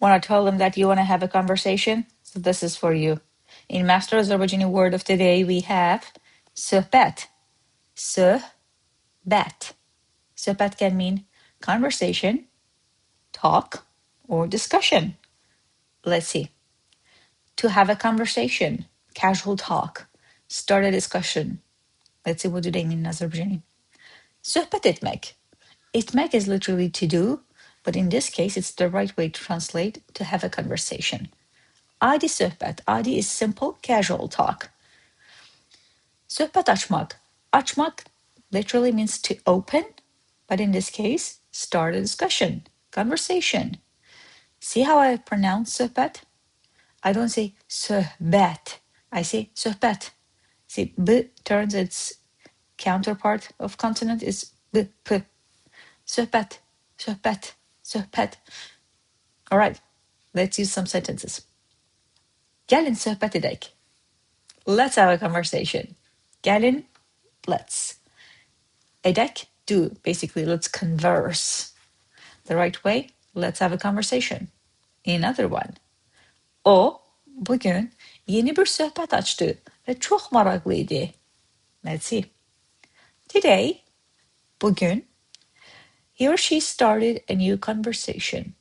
When I tell them that you want to have a conversation, so this is for you. In Master Azerbaijani word of the day, we have SÖHBət. SÖHBət. SÖHBət can mean conversation, talk, or discussion. Let's see. To have a conversation, casual talk, start a discussion. Let's see, what do they mean in Azerbaijani? SÖHBət etmək. Etmək is literally to do, but in this case, it's the right way to translate to have a conversation. Adi söhbət. Adi is simple, casual talk. Söhbət açmaq. Açmaq literally means to open, but in this case, start a discussion, conversation. See how I pronounce söhbət? I don't say söhbət. I say söhbət. See, b turns its counterpart of consonant is b, p. Söhbət, söhbət, söhbət. All right, let's use some sentences. Gəlin SÖHBət edək. Let's have a conversation. Gəlin, let's. Edək, do. Basically, let's converse. The right way, let's have a conversation. Another one. O, bugün yeni bir söhbət açdı ve çok maraklıydı. Let's see. Today, bugün, he or she started a new conversation.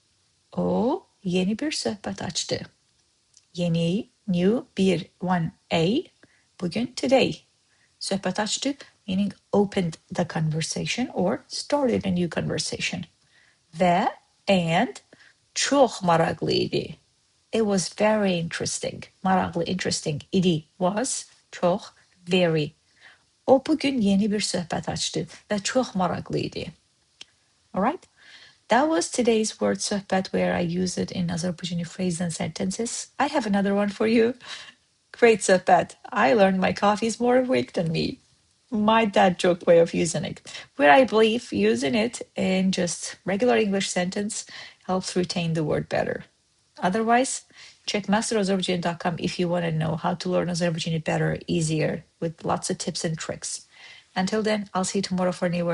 O, yeni bir söhbət açdı. Yeni, new, bir, one, a. Bugün, today. Söhbət açdı, meaning opened the conversation or started a new conversation. Ve, and, çok maraklıydı. It was very interesting. Maraqlı, interesting. İdi, was, çok, very. O bugün yeni bir söhbət açdı ve çok maraklıydı. All right? That was today's word söhbət, where I use it in Azerbaijani phrases and sentences. I have another one for you. Great söhbət. I learned my coffee is more awake than me. My dad joke way of using it, where I believe using it in just regular English sentence helps retain the word better. Otherwise, check masterazerbaijani.com if you want to know how to learn Azerbaijani better, easier, with lots of tips and tricks. Until then, I'll see you tomorrow for a new word.